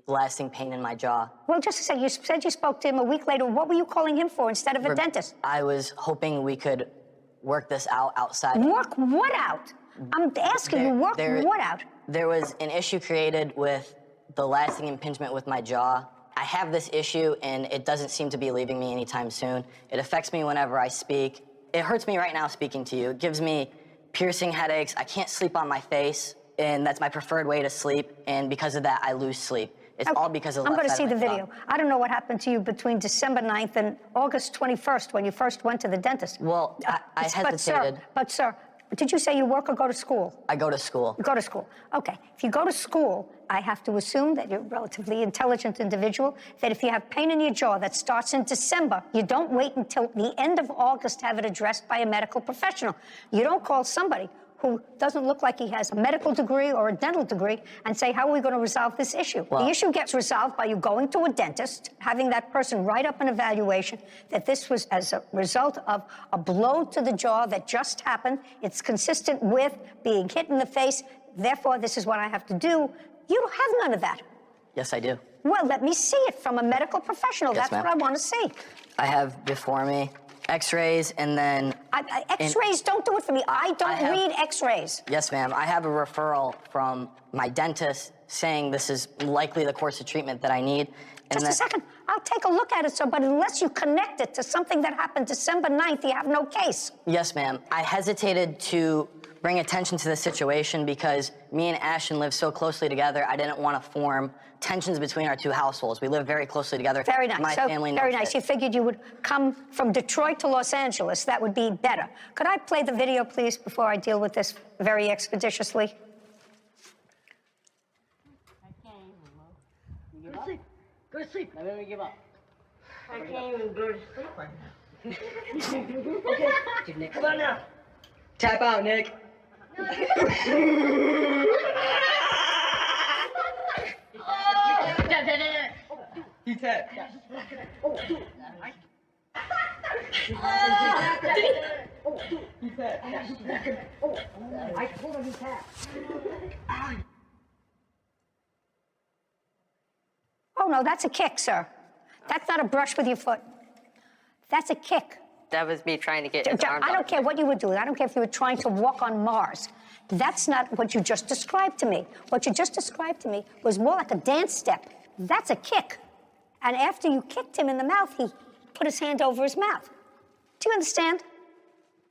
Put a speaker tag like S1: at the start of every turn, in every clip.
S1: lasting pain in my jaw.
S2: Well, just a second, you said you spoke to him a week later. What were you calling him for instead of a dentist?
S1: I was hoping we could work this out outside.
S2: Work what out? I'm asking you, work what out?
S1: There was an issue created with the lasting impingement with my jaw. I have this issue, and it doesn't seem to be leaving me anytime soon. It affects me whenever I speak. It hurts me right now speaking to you. It gives me piercing headaches. I can't sleep on my face, and that's my preferred way to sleep, and because of that, I lose sleep. It's all because of the
S2: I'm going to
S1: left
S2: see
S1: side
S2: the
S1: of my
S2: video. I don't know what happened to you between December 9th and August 21st when you first went to the dentist.
S1: Well, I hesitated.
S2: But sir, did you say you work or go to school?
S1: I go to school.
S2: You go to school. Okay. If you go to school, I have to assume that you're a relatively intelligent individual, that if you have pain in your jaw that starts in December, you don't wait until the end of August to have it addressed by a medical professional. You don't call somebody who doesn't look like he has a medical degree or a dental degree and say, how are we going to resolve this issue? Well, the issue gets resolved by you going to a dentist, having that person write up an evaluation that this was as a result of a blow to the jaw that just happened. It's consistent with being hit in the face. Therefore, this is what I have to do. You don't have none of that.
S1: Yes, I do.
S2: Well, let me see it from a medical professional.
S1: Yes,
S2: That's what I want to see.
S1: I have before me X-rays, and then...
S2: X-rays don't do it for me. I don't read X-rays.
S1: Yes, ma'am. I have a referral from my dentist saying this is likely the course of treatment that I need.
S2: Just a second. I'll take a look at it, sir, but unless you connect it to something that happened December 9th, you have no case.
S1: Yes, ma'am. I hesitated to bring attention to the situation because me and Ashton live so closely together, I didn't want to form tensions between our two households. We live very closely together.
S2: Very nice.
S1: My family knows
S2: very nice. You figured you would come from Detroit to Los Angeles. That would be better. Could I play the video, please, before I deal with this very expeditiously?
S3: Go to sleep. Go to sleep. I never give up. I can't even go to sleep right now. Okay, Nick, come on now. Tap out, Nick. He tapped. He tapped. I told him he tapped.
S2: Oh, no, that's a kick, sir. That's not a brush with your foot. That's a kick.
S4: That was me trying to get his arm
S2: I don't care what you were doing. I don't care if you were trying to walk on Mars. That's not what you just described to me. What you just described to me was more like a dance step. That's a kick. And after you kicked him in the mouth, he put his hand over his mouth. Do you understand?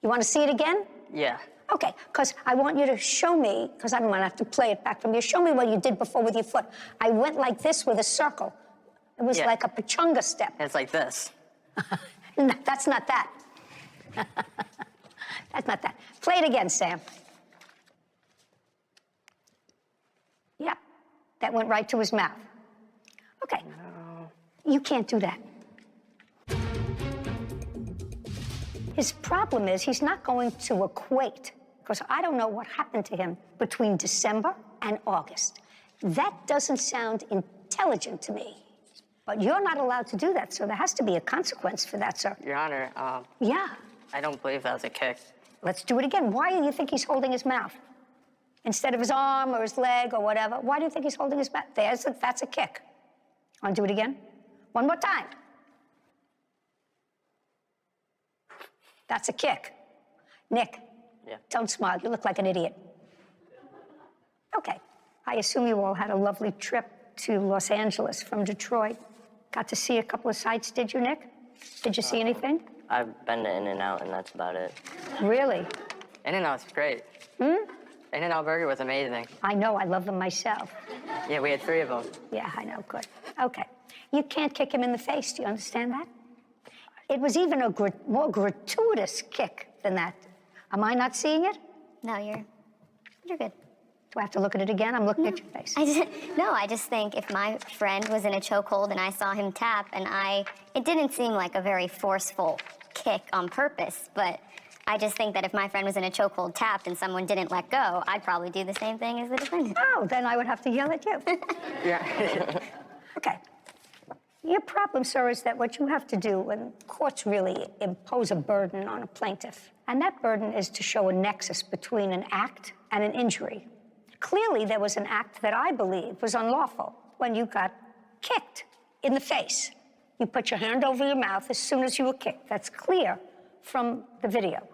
S2: You want to see it again?
S4: Yeah.
S2: Okay, because I want you to show me, because I don't want to have to play it back from you. Show me what you did before with your foot. I went like this with a circle. It was like a pachunga step.
S4: It's like this.
S2: No, that's not that. That's not that. Play it again, Sam. Yep, that went right to his mouth. Okay, you can't do that. His problem is he's not going to equate, because I don't know what happened to him between December and August. That doesn't sound intelligent to me. But you're not allowed to do that, so there has to be a consequence for that, sir.
S4: Your Honor,
S2: Yeah.
S4: I don't believe that was a kick.
S2: Let's do it again. Why do you think he's holding his mouth? Instead of his arm or his leg or whatever, why do you think he's holding his mouth? That's a kick. Want to do it again? One more time. That's a kick. Nick, don't smile. You look like an idiot. Okay. I assume you all had a lovely trip to Los Angeles from Detroit. Got to see a couple of sites, did you, Nick? Did you see anything?
S4: I've been to In-N-Out, and that's about it.
S2: Really?
S4: In-N-Out's great. In-N-Out Burger was amazing.
S2: I know. I love them myself.
S4: Yeah, we had 3 of them.
S2: Yeah, I know. Good. Okay. You can't kick him in the face. Do you understand that? It was even a more gratuitous kick than that. Am I not seeing it?
S5: No, you're good.
S2: Do I have to look at it again? I'm looking at your face.
S5: I just think if my friend was in a chokehold and I saw him tap and it didn't seem like a very forceful kick on purpose, but I just think that if my friend was in a chokehold tapped and someone didn't let go, I'd probably do the same thing as the defendant.
S2: Oh, then I would have to yell at you.
S4: Yeah.
S2: Okay. Your problem, sir, is that what you have to do when courts really impose a burden on a plaintiff, and that burden is to show a nexus between an act and an injury. Clearly, there was an act that I believe was unlawful when you got kicked in the face. You put your hand over your mouth as soon as you were kicked. That's clear from the video.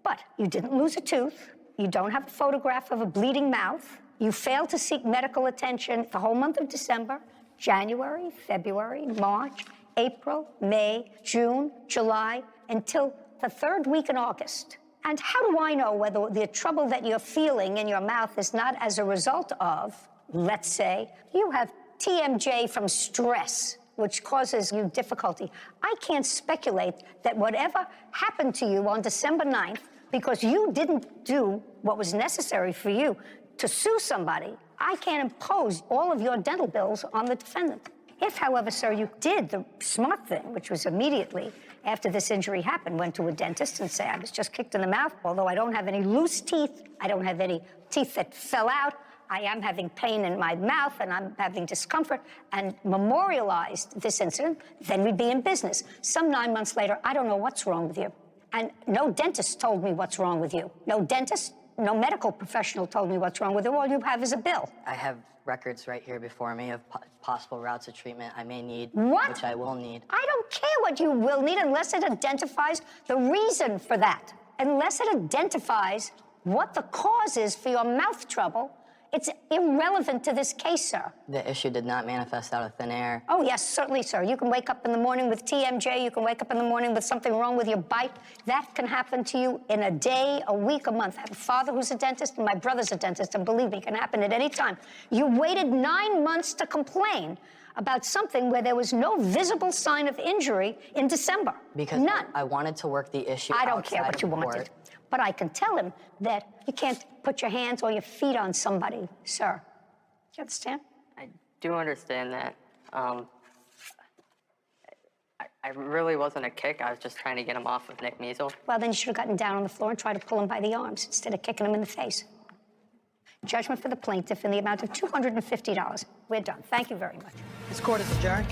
S2: But you didn't lose a tooth. You don't have a photograph of a bleeding mouth. You failed to seek medical attention the whole month of December, January, February, March, April, May, June, July, until the third week in August. And how do I know whether the trouble that you're feeling in your mouth is not as a result of, let's say, you have TMJ from stress, which causes you difficulty? I can't speculate that whatever happened to you on December 9th, because you didn't do what was necessary for you to sue somebody, I can't impose all of your dental bills on the defendant. If, however, sir, you did the smart thing, which was immediately after this injury happened, went to a dentist and said, I was just kicked in the mouth, although I don't have any loose teeth, I don't have any teeth that fell out, I am having pain in my mouth and I'm having discomfort, and memorialized this incident, then we'd be in business. Some 9 months later, I don't know what's wrong with you. And no dentist told me what's wrong with you. No dentist, no medical professional told me what's wrong with you. All you have is a bill.
S1: I have records right here before me of possible routes of treatment I may need,
S2: What?
S1: which I will need.
S2: I don't care what you will need unless it identifies the reason for that. Unless it identifies what the cause is for your mouth trouble, it's irrelevant to this case, sir.
S1: The issue did not manifest out of thin air.
S2: Oh, yes, certainly, sir. You can wake up in the morning with TMJ. You can wake up in the morning with something wrong with your bite. That can happen to you in a day, a week, a month. I have a father who's a dentist, and my brother's a dentist, and believe me, it can happen at any time. You waited 9 months to complain about something where there was no visible sign of injury in December.
S1: Because
S2: None.
S1: I wanted to work the issue
S2: I don't care
S1: outside
S2: what you
S1: of court.
S2: wanted. But I can tell him that you can't put your hands or your feet on somebody, sir. Do you understand?
S4: I do understand that. I really wasn't a kick. I was just trying to get him off of Nick Measle.
S2: Well, then you should have gotten down on the floor and tried to pull him by the arms instead of kicking him in the face. Judgment for the plaintiff in the amount of $250. We're done. Thank you very much.
S3: This court is adjourned.